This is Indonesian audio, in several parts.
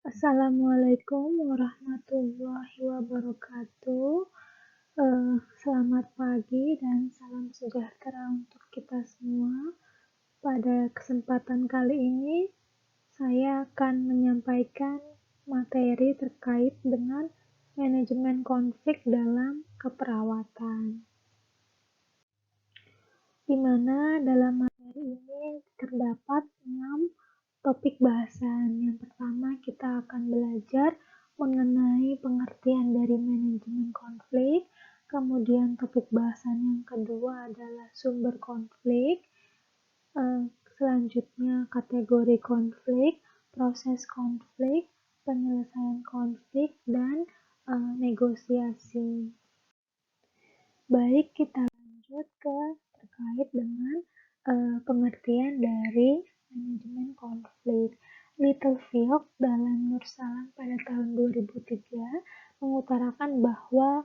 Assalamualaikum warahmatullahi wabarakatuh. Selamat pagi dan salam sejahtera untuk kita semua. Pada kesempatan kali ini, saya akan menyampaikan materi terkait dengan manajemen konflik dalam keperawatan. Di mana dalam materi ini terdapat 6 topik bahasan. Yang pertama, kita akan belajar mengenai pengertian dari manajemen konflik. Kemudian topik bahasan yang kedua adalah sumber konflik. Selanjutnya kategori konflik, proses konflik, penyelesaian konflik, dan negosiasi. Baik, kita lanjut ke terkait dengan pengertian dari manajemen konflik. Littlefield dalam Nur Salam pada tahun 2003 mengutarakan bahwa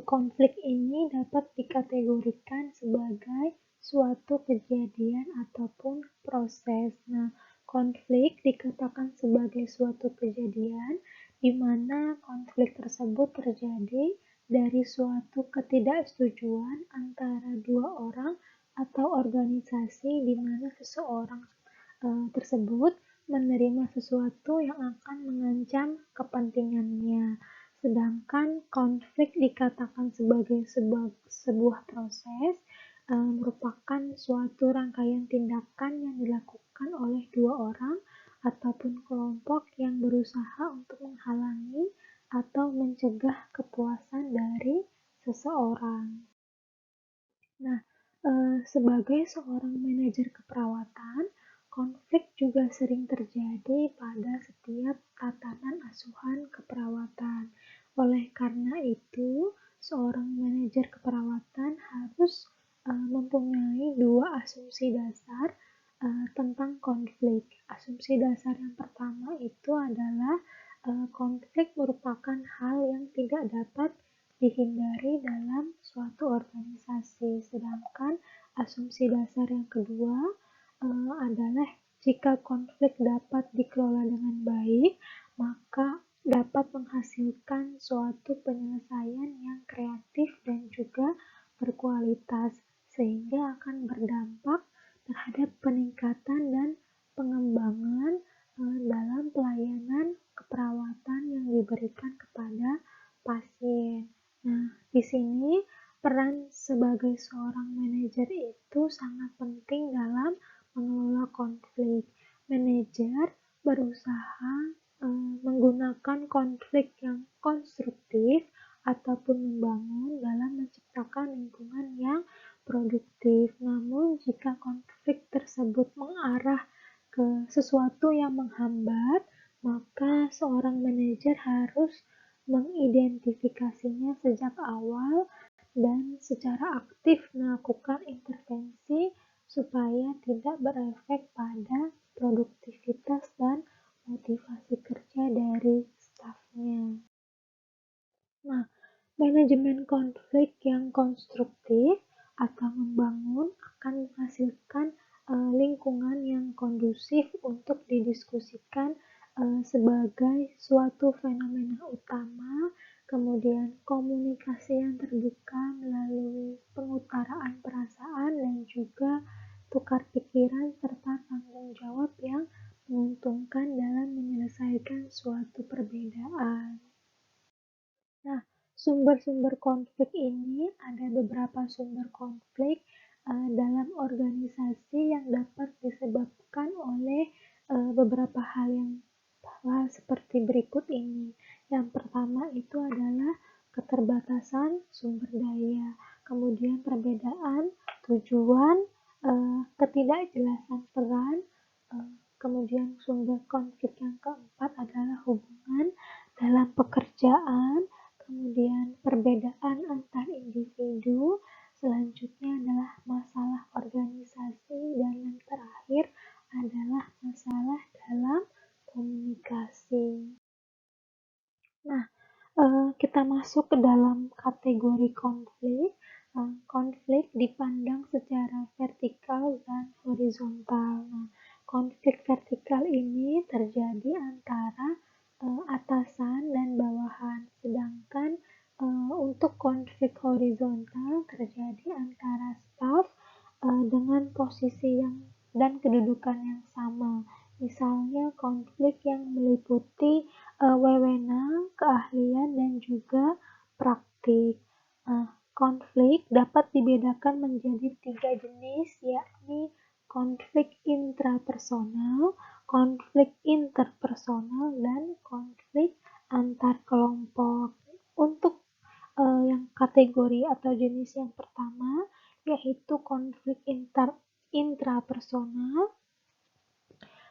konflik ini dapat dikategorikan sebagai suatu kejadian ataupun proses. Nah, konflik dikatakan sebagai suatu kejadian di mana konflik tersebut terjadi dari suatu ketidaksetujuan antara dua orang atau organisasi di mana seseorang tersebut menerima sesuatu yang akan mengancam kepentingannya. Sedangkan konflik dikatakan sebagai sebuah proses merupakan suatu rangkaian tindakan yang dilakukan oleh dua orang ataupun kelompok yang berusaha untuk menghalangi atau mencegah kepuasan dari seseorang. Nah, sebagai seorang manajer keperawatan, konflik juga sering terjadi pada setiap tatanan asuhan keperawatan. Oleh karena itu, seorang manajer keperawatan harus mempunyai dua asumsi dasar tentang konflik. Asumsi dasar yang pertama itu adalah konflik merupakan hal yang tidak dapat dihindari dalam suatu organisasi. Sedangkan asumsi dasar yang kedua adalah jika konflik dapat dikelola dengan baik, maka dapat menghasilkan suatu penyelesaian yang kreatif dan juga berkualitas, sehingga akan berdampak terhadap peningkatan dan pengembangan dalam pelayanan keperawatan yang diberikan kepada pasien. Nah, di sini peran sebagai seorang manajer itu sangat penting dalam mengelola konflik. Manajer berusaha menggunakan konflik yang konstruktif ataupun membangun dalam menciptakan lingkungan yang produktif. Namun, jika konflik tersebut mengarah ke sesuatu yang menghambat, maka seorang manajer harus mengidentifikasinya sejak awal dan secara aktif melakukan intervensi supaya tidak berefek pada produktivitas dan motivasi kerja dari stafnya. Nah, manajemen konflik yang konstruktif atau membangun akan menghasilkan lingkungan yang kondusif untuk didiskusikan sebagai suatu fenomena utama, kemudian komunikasi yang terbuka melalui pengutaraan perasaan dan juga tukar pikiran serta tanggung jawab yang menguntungkan dalam menyelesaikan suatu perbedaan. Nah, sumber-sumber konflik ini ada beberapa sumber konflik dalam organisasi yang dapat disebabkan oleh beberapa hal seperti berikut ini. Yang pertama itu adalah keterbatasan sumber daya, kemudian perbedaan tujuan, ketidakjelasan peran, kemudian sumber konflik yang keempat adalah hubungan dalam pekerjaan, kemudian perbedaan antar individu, selanjutnya adalah masalah organisasi, dan yang terakhir adalah masalah dalam komunikasi. Nah, kita masuk ke dalam kategori konflik. Konflik dipandang secara vertikal dan horizontal. Nah, konflik vertikal ini terjadi antara horizontal terjadi antara staf dengan posisi dan kedudukan yang sama. Misalnya konflik yang meliputi wewenang, keahlian, dan juga praktik. Konflik dapat dibedakan menjadi 3 jenis, yakni konflik intrapersonal, konflik interpersonal, dan konflik antar kelompok. Untuk yang kategori atau jenis yang pertama, yaitu konflik intrapersonal,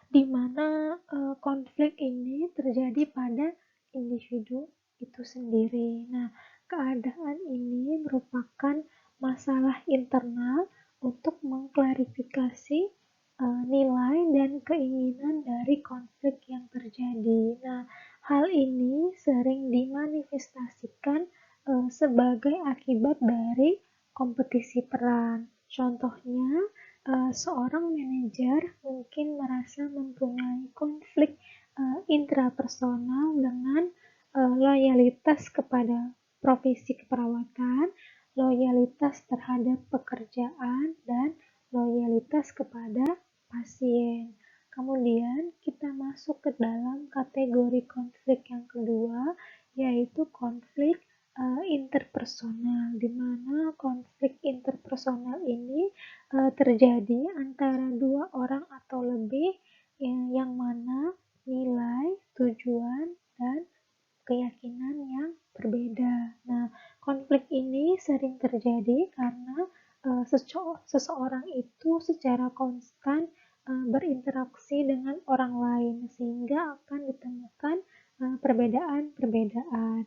di mana konflik ini terjadi pada individu itu sendiri. Nah, keadaan ini merupakan masalah internal untuk mengklarifikasi nilai dan keinginan dari konflik yang terjadi. Nah, hal ini sering dimanifestasikan sebagai akibat dari kompetisi peran. Contohnya, seorang manajer mungkin merasa mempunyai konflik intrapersonal dengan loyalitas kepada profesi keperawatan, loyalitas terhadap pekerjaan, dan loyalitas kepada pasien. Kemudian kita masuk ke dalam kategori konflik yang kedua, yaitu konflik interpersonal, di mana konflik interpersonal ini terjadi antara 2 orang atau lebih yang mana nilai, tujuan, dan keyakinan yang berbeda. Nah, konflik ini sering terjadi karena seseorang itu secara konstan berinteraksi dengan orang lain, sehingga akan ditemukan perbedaan-perbedaan.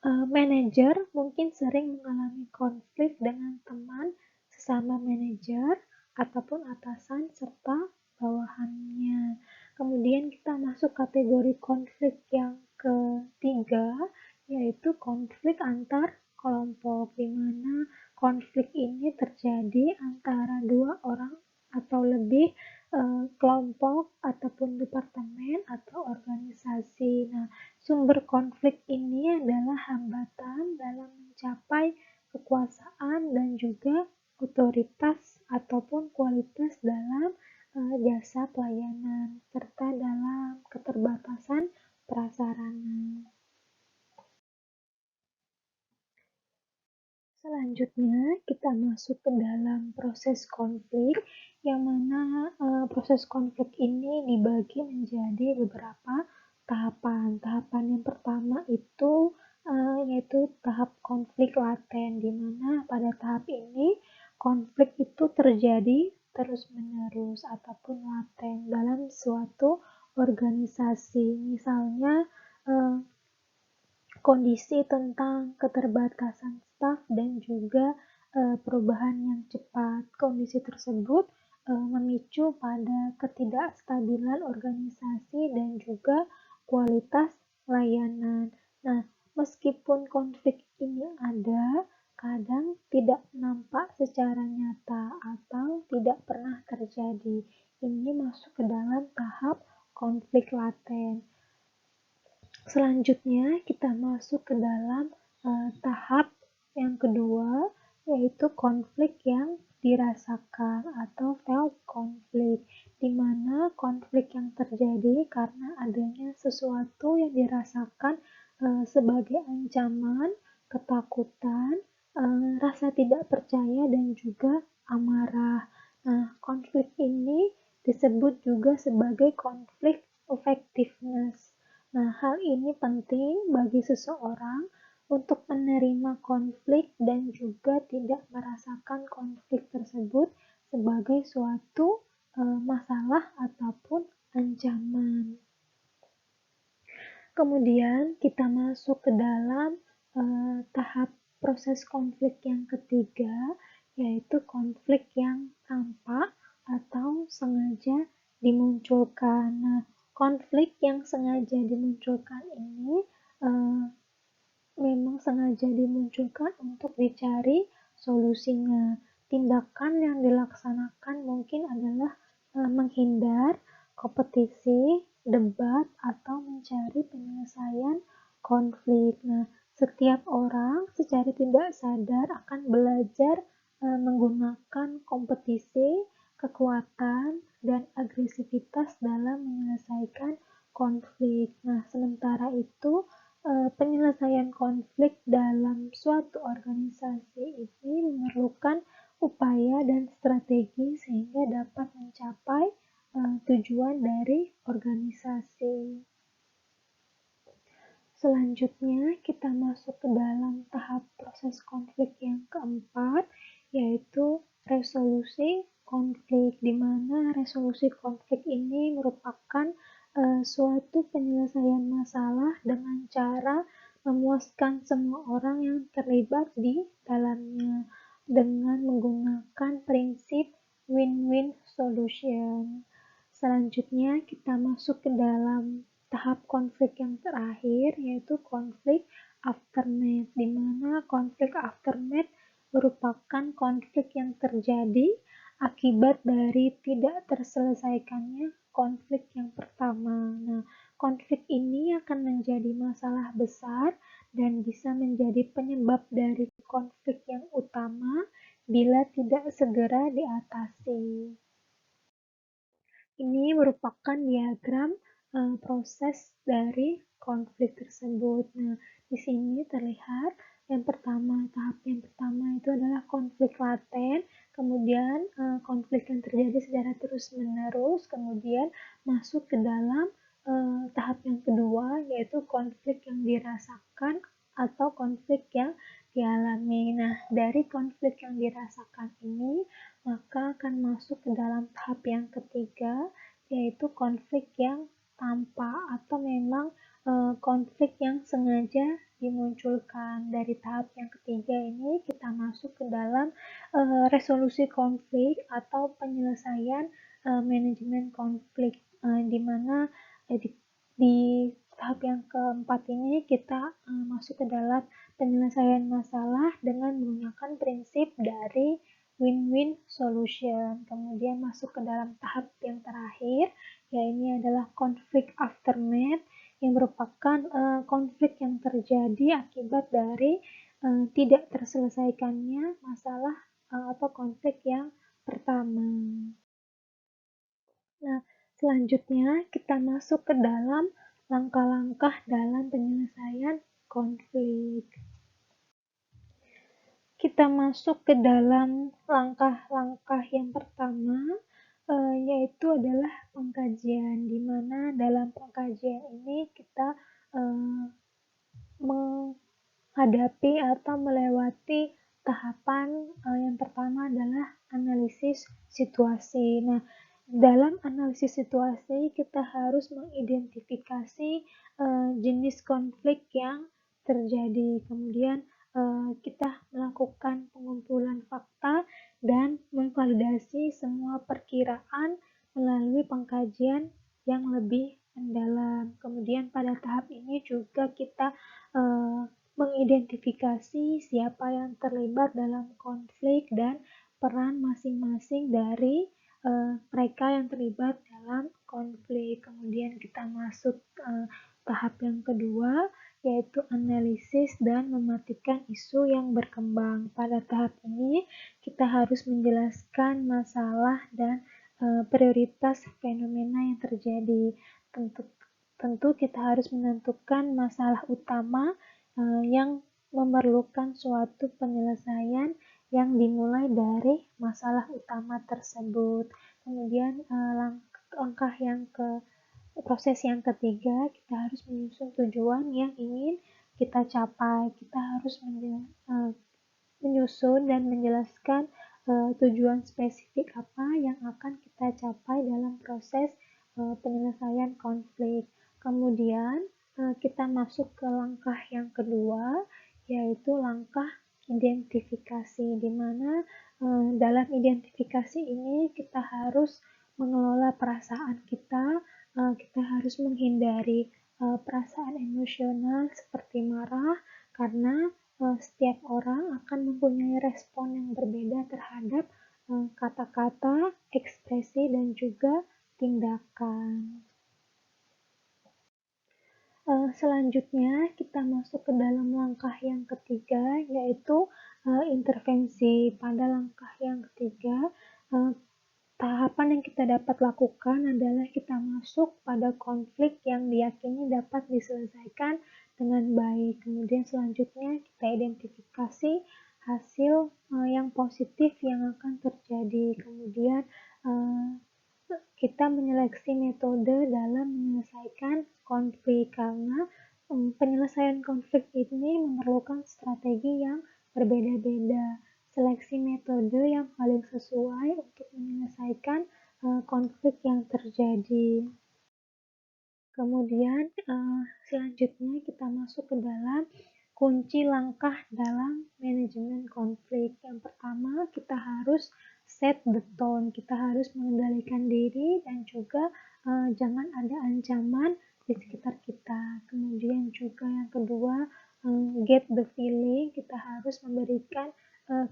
Manajer mungkin sering mengalami konflik dengan teman sesama manajer ataupun atasan serta bawahannya. Kemudian kita masuk kategori konflik yang ketiga, yaitu konflik antar kelompok, di mana konflik ini terjadi antara 2 orang atau lebih kelompok ataupun departemen atau organisasi. Nah, sumber konflik ini adalah hambatan dalam mencapai kekuasaan dan juga otoritas ataupun kualitas dalam jasa pelayanan, serta dalam keterbatasan prasarana. Selanjutnya, kita masuk ke dalam proses konflik, yang mana proses konflik ini dibagi menjadi beberapa tahapan. Tahapan yang pertama itu yaitu tahap konflik laten, di mana pada tahap ini konflik itu terjadi terus-menerus ataupun laten dalam suatu organisasi. Misalnya kondisi tentang keterbatasan staf dan juga perubahan yang cepat. Kondisi tersebut memicu pada ketidakstabilan organisasi dan juga kualitas layanan. Nah, meskipun konflik ini ada, kadang tidak nampak secara nyata atau tidak pernah terjadi. Ini masuk ke dalam tahap konflik laten. Selanjutnya kita masuk ke dalam tahap yang kedua, yaitu konflik yang dirasakan atau felt konflik, di mana konflik yang terjadi karena adanya sesuatu yang dirasakan sebagai ancaman, ketakutan, rasa tidak percaya, dan juga amarah. Nah, konflik ini disebut juga sebagai konflik effectiveness. Nah, hal ini penting bagi seseorang untuk menerima konflik dan juga tidak merasakan konflik tersebut sebagai suatu masalah ataupun ancaman. Kemudian kita masuk ke dalam tahap proses konflik yang ketiga, yaitu konflik yang tampak atau sengaja dimunculkan. Nah, konflik yang sengaja dimunculkan ini memang sengaja dimunculkan untuk dicari solusinya. Tindakan yang dilaksanakan mungkin adalah menghindar kompetisi, debat, atau mencari penyelesaian konflik. Nah, Setiap orang secara tidak sadar akan belajar menggunakan kompetisi, kekuatan, dan agresivitas dalam menyelesaikan konflik. Nah, sementara itu, penyelesaian konflik dalam suatu organisasi ini memerlukan upaya dan strategi sehingga dapat mencapai tujuan dari organisasi. Selanjutnya, kita masuk ke dalam tahap proses konflik yang keempat, yaitu resolusi konflik, di mana resolusi konflik ini merupakan suatu penyelesaian masalah dengan cara memuaskan semua orang yang terlibat di dalamnya dengan menggunakan prinsip win-win solution. Selanjutnya, kita masuk ke dalam tahap konflik yang terakhir, yaitu konflik aftermath, di mana konflik aftermath merupakan konflik yang terjadi akibat dari tidak terselesaikannya konflik yang pertama. Nah, konflik ini akan menjadi masalah besar dan bisa menjadi penyebab dari konflik yang utama bila tidak segera diatasi. Ini merupakan diagram proses dari konflik tersebut. Nah, di sini terlihat tahap yang pertama itu adalah konflik laten, kemudian konflik yang terjadi secara terus-menerus, kemudian masuk ke dalam tahap yang kedua, yaitu konflik yang dirasakan atau konflik yang dialami. Nah, dari konflik yang dirasakan ini, maka akan masuk ke dalam tahap yang ketiga, yaitu konflik yang tampak atau memang konflik yang sengaja dimunculkan. Dari tahap yang ketiga ini kita masuk ke dalam resolusi konflik atau penyelesaian manajemen konflik, di mana di tahap yang keempat ini kita masuk ke dalam penyelesaian masalah dengan menggunakan prinsip dari win-win solution. Kemudian masuk ke dalam tahap yang terakhir, yaitu adalah konflik aftermath, yang merupakan konflik yang terjadi akibat dari tidak terselesaikannya masalah atau konflik yang pertama. Nah, selanjutnya kita masuk ke dalam langkah-langkah dalam penyelesaian konflik. Kita masuk ke dalam langkah-langkah yang pertama, yaitu adalah pengkajian, di mana dalam pengkajian ini kita menghadapi atau melewati tahapan yang pertama adalah analisis situasi. Nah, dalam analisis situasi kita harus mengidentifikasi jenis konflik yang terjadi. Kemudian kita melakukan pengumpulan fakta dan memvalidasi semua perkiraan melalui pengkajian yang lebih mendalam. Kemudian pada tahap ini juga kita mengidentifikasi siapa yang terlibat dalam konflik dan peran masing-masing dari mereka yang terlibat dalam konflik. Kemudian kita masuk tahap yang kedua, yaitu analisis dan mematikan isu yang berkembang. Pada tahap ini kita harus menjelaskan masalah dan prioritas fenomena yang terjadi. Tentu kita harus menentukan masalah utama yang memerlukan suatu penyelesaian yang dimulai dari masalah utama tersebut. Kemudian proses yang ketiga, kita harus menyusun tujuan yang ingin kita capai. Kita harus menyusun dan menjelaskan tujuan spesifik apa yang akan kita capai dalam proses penyelesaian konflik. Kemudian kita masuk ke langkah yang kedua, yaitu langkah identifikasi, di mana dalam identifikasi ini kita harus mengelola perasaan kita harus menghindari perasaan emosional seperti marah, karena setiap orang akan mempunyai respon yang berbeda terhadap kata-kata, ekspresi, dan juga tindakan. Selanjutnya kita masuk ke dalam langkah yang ketiga, yaitu intervensi. Pada langkah yang ketiga, eh, tahapan yang kita dapat lakukan adalah kita masuk pada konflik yang diyakini dapat diselesaikan dengan baik. Kemudian selanjutnya kita identifikasi hasil yang positif yang akan terjadi. Kemudian eh, kita menyeleksi metode dalam menyelesaikan konflik karena penyelesaian konflik ini memerlukan strategi yang berbeda-beda. Seleksi metode yang paling sesuai untuk menyelesaikan konflik yang terjadi. Kemudian selanjutnya kita masuk ke dalam kunci langkah dalam manajemen konflik. Yang pertama, kita harus set the tone. Kita harus mengendalikan diri dan juga jangan ada ancaman di sekitar kita. Kemudian juga yang kedua, get the feeling. Kita harus memberikan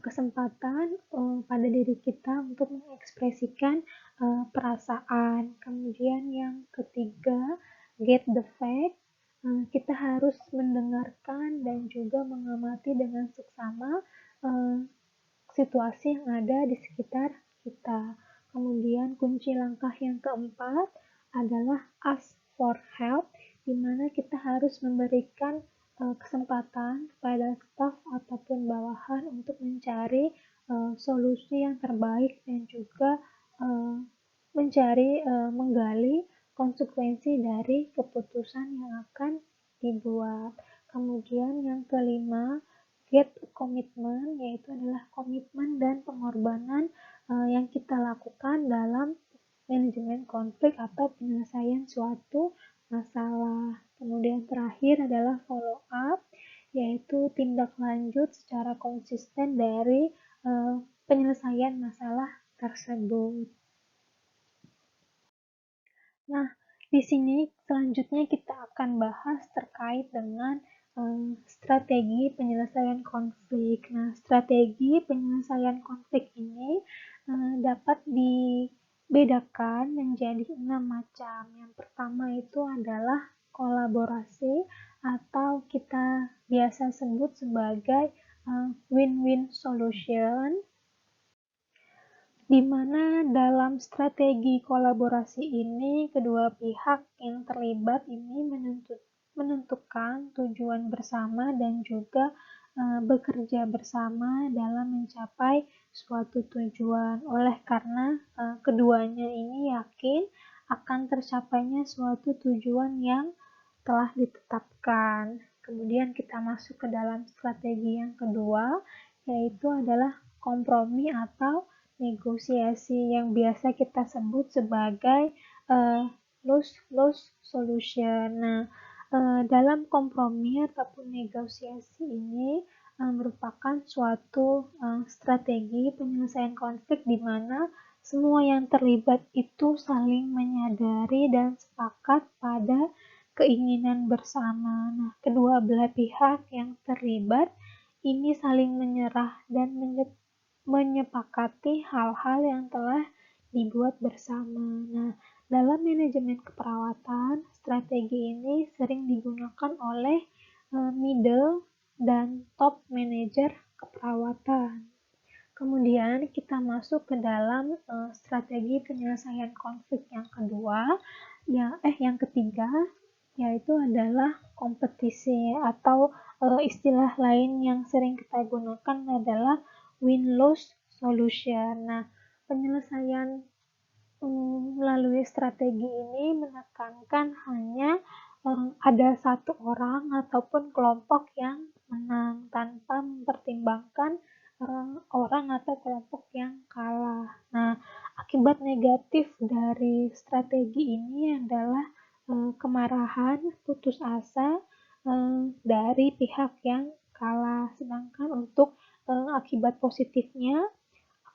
kesempatan pada diri kita untuk mengekspresikan perasaan. Kemudian yang ketiga, get the fact. Kita harus mendengarkan dan juga mengamati dengan seksama situasi yang ada di sekitar kita. Kemudian kunci langkah yang keempat adalah ask for help, di mana kita harus memberikan kesempatan kepada staf ataupun bawahan untuk mencari solusi yang terbaik dan juga menggali konsekuensi dari keputusan yang akan dibuat. Kemudian yang kelima, get commitment, yaitu adalah komitmen dan pengorbanan yang kita lakukan dalam manajemen konflik atau penyelesaian suatu masalah. Kemudian terakhir adalah follow up, yaitu tindak lanjut secara konsisten dari penyelesaian masalah tersebut. Nah, di sini selanjutnya kita akan bahas terkait dengan strategi penyelesaian konflik. Nah, strategi penyelesaian konflik ini dapat dibedakan menjadi 6 macam. Yang pertama itu adalah kolaborasi atau kita biasa sebut sebagai win-win solution, di mana dalam strategi kolaborasi ini kedua pihak yang terlibat ini menentukan tujuan bersama dan juga bekerja bersama dalam mencapai suatu tujuan. Oleh karena keduanya ini yakin akan tercapainya suatu tujuan yang telah ditetapkan. Kemudian kita masuk ke dalam strategi yang kedua, yaitu adalah kompromi atau negosiasi yang biasa kita sebut sebagai lose-lose solution. Nah, dalam kompromi ataupun negosiasi ini merupakan suatu strategi penyelesaian konflik di mana semua yang terlibat itu saling menyadari dan sepakat pada keinginan bersama. Nah, kedua belah pihak yang terlibat ini saling menyerah dan menyepakati hal-hal yang telah dibuat bersama. Nah, dalam manajemen keperawatan, strategi ini sering digunakan oleh middle dan top manager keperawatan. Kemudian kita masuk ke dalam strategi penyelesaian konflik yang kedua, yang ketiga, yaitu adalah kompetisi atau istilah lain yang sering kita gunakan adalah win-lose solution. Nah, penyelesaian melalui strategi ini menekankan hanya ada satu orang ataupun kelompok yang menang tanpa mempertimbangkan orang atau kelompok yang kalah. Nah, akibat negatif dari strategi ini adalah kemarahan, putus asa dari pihak yang kalah. Sedangkan untuk akibat positifnya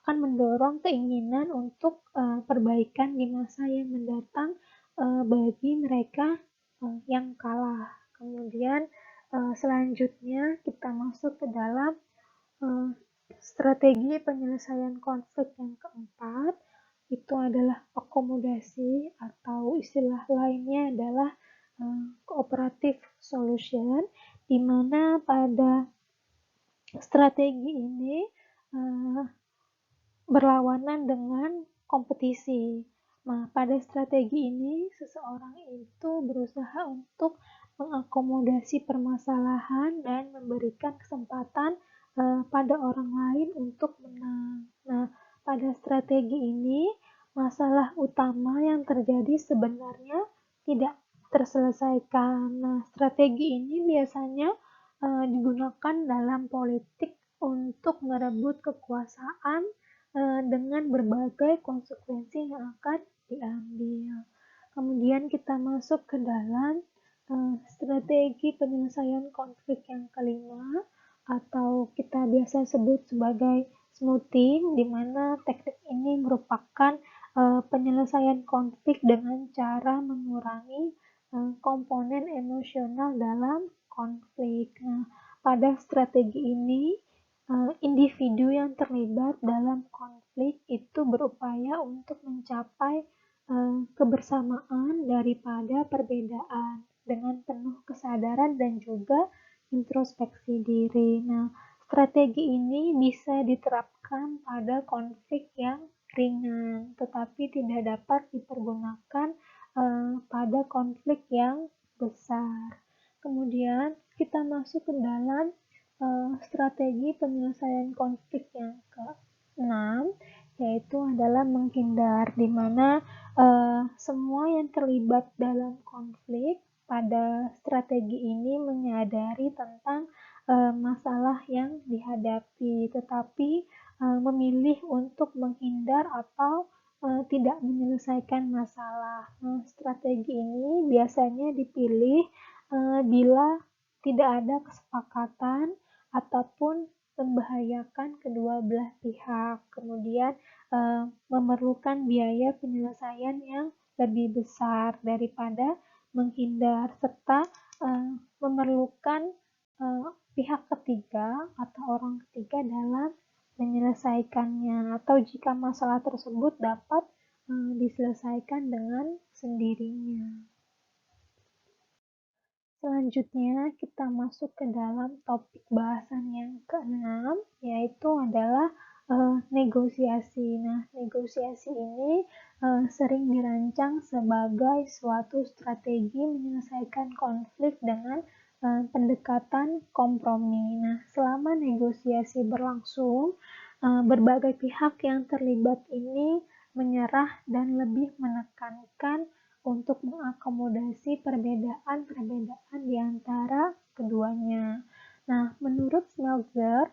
akan mendorong keinginan untuk perbaikan di masa yang mendatang bagi mereka yang kalah. Kemudian selanjutnya kita masuk ke dalam strategi penyelesaian konflik yang keempat, itu adalah akomodasi atau istilah lainnya adalah cooperative solution, di mana pada strategi ini berlawanan dengan kompetisi. Nah, pada strategi ini, seseorang itu berusaha untuk mengakomodasi permasalahan dan memberikan kesempatan pada orang lain untuk menang. Nah, pada strategi ini, masalah utama yang terjadi sebenarnya tidak terselesaikan. Nah, strategi ini biasanya digunakan dalam politik untuk merebut kekuasaan dengan berbagai konsekuensi yang akan diambil. Kemudian kita masuk ke dalam strategi penyelesaian konflik yang kelima, atau kita biasa sebut sebagai smoothing, di mana teknik ini merupakan penyelesaian konflik dengan cara mengurangi komponen emosional dalam konflik. Nah, pada strategi ini individu yang terlibat dalam konflik itu berupaya untuk mencapai kebersamaan daripada perbedaan dengan penuh kesadaran dan juga introspeksi diri. Nah, strategi ini bisa diterapkan pada konflik yang ringan, tetapi tidak dapat dipergunakan pada konflik yang besar. Kemudian kita masuk ke dalam strategi penyelesaian konflik yang ke-6, yaitu adalah menghindar, di mana semua yang terlibat dalam konflik pada strategi ini menyadari tentang masalah yang dihadapi, tetapi memilih untuk menghindar atau tidak menyelesaikan masalah. Strategi ini biasanya dipilih bila tidak ada kesepakatan ataupun membahayakan kedua belah pihak, kemudian memerlukan biaya penyelesaian yang lebih besar daripada menghindar, serta memerlukan pihak ketiga atau orang ketiga dalam menyelesaikannya, atau jika masalah tersebut dapat diselesaikan dengan sendirinya. Selanjutnya kita masuk ke dalam topik bahasan yang ke-6, yaitu adalah negosiasi. Nah, negosiasi ini sering dirancang sebagai suatu strategi menyelesaikan konflik dengan pendekatan kompromi. Nah, selama negosiasi berlangsung, berbagai pihak yang terlibat ini menyerah dan lebih menekankan untuk mengakomodasi perbedaan-perbedaan di antara keduanya. Nah, menurut Smeltzer,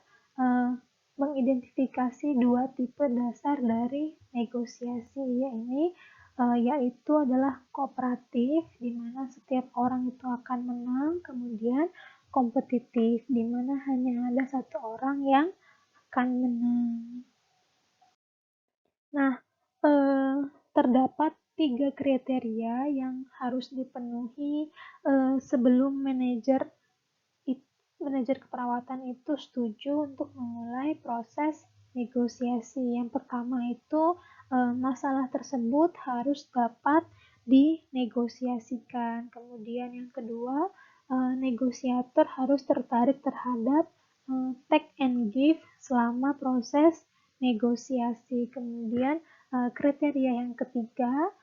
mengidentifikasi dua tipe dasar dari negosiasi, yaitu adalah kooperatif, di mana setiap orang itu akan menang, kemudian kompetitif, di mana hanya ada satu orang yang akan menang. Nah, terdapat 3 kriteria yang harus dipenuhi sebelum manajer keperawatan itu setuju untuk memulai proses negosiasi. Yang pertama itu masalah tersebut harus dapat dinegosiasikan. Kemudian yang kedua, negosiator harus tertarik terhadap take and give selama proses negosiasi. Kemudian kriteria yang ketiga,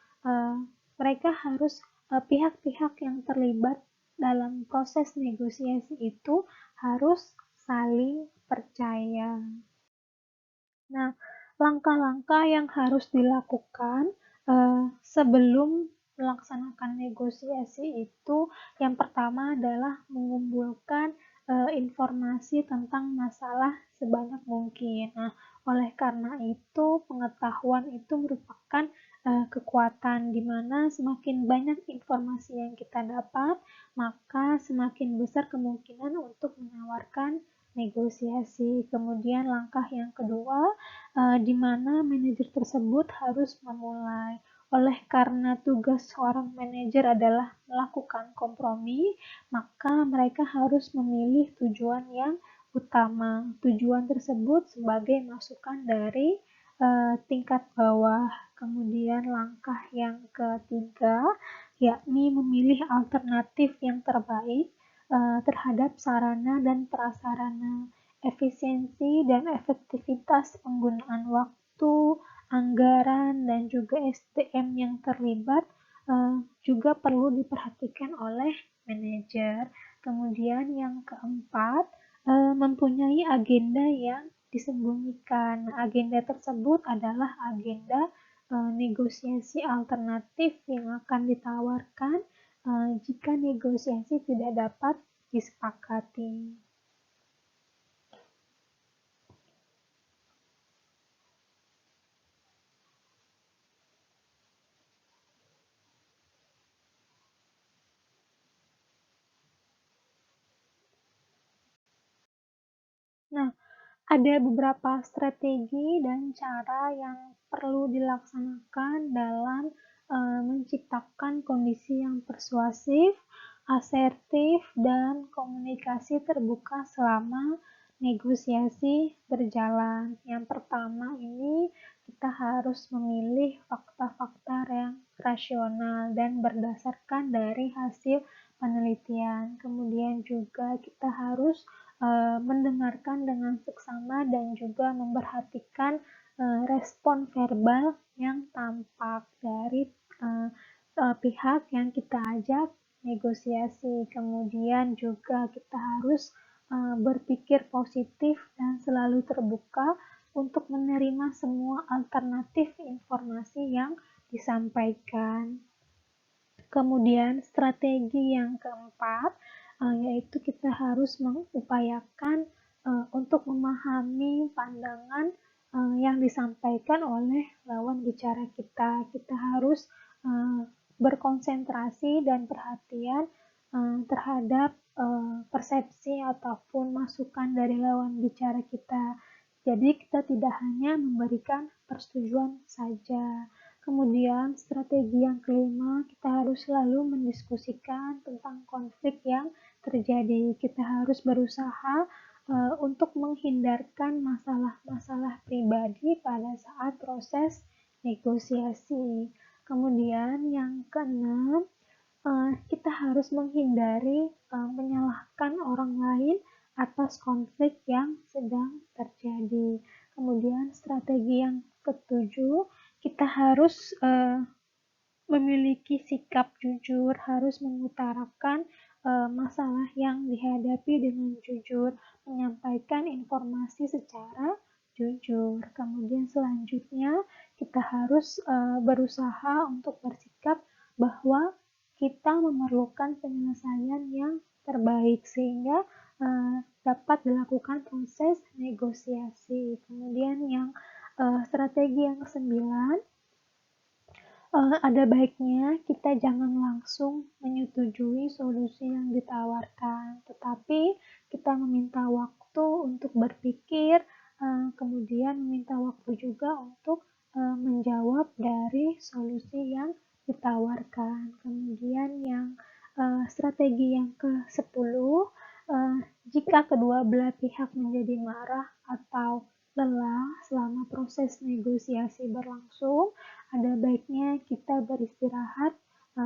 mereka harus pihak-pihak yang terlibat dalam proses negosiasi itu harus saling percaya. Nah, langkah-langkah yang harus dilakukan sebelum melaksanakan negosiasi itu, yang pertama adalah mengumpulkan informasi tentang masalah sebanyak mungkin. Nah, oleh karena itu, pengetahuan itu merupakan kekuatan, di mana semakin banyak informasi yang kita dapat, maka semakin besar kemungkinan untuk menawarkan negosiasi. Kemudian langkah yang kedua, di mana manajer tersebut harus memulai. Oleh karena tugas seorang manajer adalah melakukan kompromi, maka mereka harus memilih tujuan yang utama. Tujuan tersebut sebagai masukan dari tingkat bawah. Kemudian langkah yang ketiga, yakni memilih alternatif yang terbaik terhadap sarana dan prasarana, efisiensi dan efektivitas penggunaan waktu, anggaran, dan juga SDM yang terlibat juga perlu diperhatikan oleh manajer. Kemudian yang keempat, mempunyai agenda yang disembunyikan. Agenda tersebut adalah agenda negosiasi alternatif yang akan ditawarkan jika negosiasi tidak dapat disepakati. Nah, ada beberapa strategi dan cara yang perlu dilaksanakan dalam menciptakan kondisi yang persuasif, asertif, dan komunikasi terbuka selama negosiasi berjalan. Yang pertama ini kita harus memilih fakta-fakta yang rasional dan berdasarkan dari hasil penelitian. Kemudian juga kita harus mendengarkan dengan seksama dan juga memperhatikan respon verbal yang tampak dari pihak yang kita ajak negosiasi. Kemudian juga kita harus berpikir positif dan selalu terbuka untuk menerima semua alternatif informasi yang disampaikan. Kemudian strategi yang keempat yaitu kita harus mengupayakan untuk memahami pandangan yang disampaikan oleh lawan bicara kita. Kita harus berkonsentrasi dan perhatian terhadap persepsi ataupun masukan dari lawan bicara kita. Jadi kita tidak hanya memberikan persetujuan saja. Kemudian strategi yang kelima, kita harus selalu mendiskusikan tentang konflik yang terjadi. Kita harus berusaha untuk menghindarkan masalah-masalah pribadi pada saat proses negosiasi. Kemudian yang keenam, kita harus menghindari menyalahkan orang lain atas konflik yang sedang terjadi. Kemudian strategi yang ketujuh, kita harus memiliki sikap jujur, harus mengutarakan masalah yang dihadapi dengan jujur, menyampaikan informasi secara jujur. Kemudian selanjutnya kita harus berusaha untuk bersikap bahwa kita memerlukan penyelesaian yang terbaik sehingga dapat dilakukan proses negosiasi. Kemudian yang strategi yang kesembilan, ada baiknya kita jangan langsung menyetujui solusi yang ditawarkan, tetapi kita meminta waktu untuk berpikir, kemudian meminta waktu juga untuk menjawab dari solusi yang ditawarkan. Kemudian yang strategi yang ke-10, jika kedua belah pihak menjadi marah atau lelah selama proses negosiasi berlangsung, ada baiknya kita beristirahat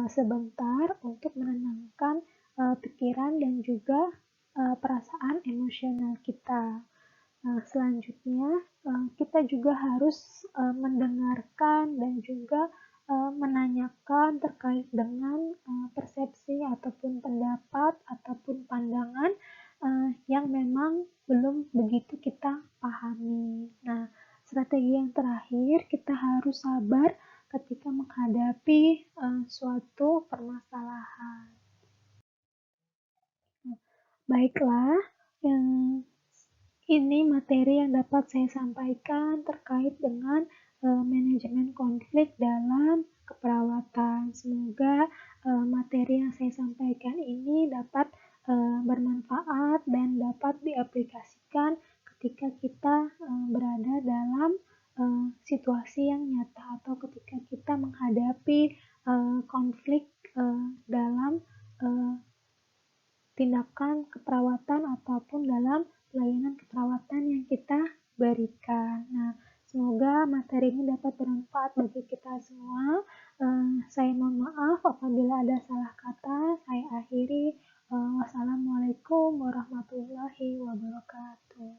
sebentar untuk menenangkan pikiran dan juga perasaan emosional kita. Selanjutnya, kita juga harus mendengarkan dan juga menanyakan terkait dengan persepsi ataupun pendapat ataupun pandangan yang memang belum begitu kita pahami. Nah, strategi yang terakhir, kita harus sabar ketika menghadapi suatu permasalahan. Baiklah, yang ini materi yang dapat saya sampaikan terkait dengan manajemen konflik dalam keperawatan. Semoga materi yang saya sampaikan ini dapat bermanfaat dan dapat diaplikasikan ketika kita berada dalam situasi yang nyata atau ketika kita menghadapi konflik dalam tindakan keperawatan ataupun dalam pelayanan keperawatan yang kita berikan. Nah, semoga materi ini dapat bermanfaat bagi kita semua. Saya mohon maaf apabila ada salah kata. Saya akhiri. Wassalamualaikum warahmatullahi wabarakatuh.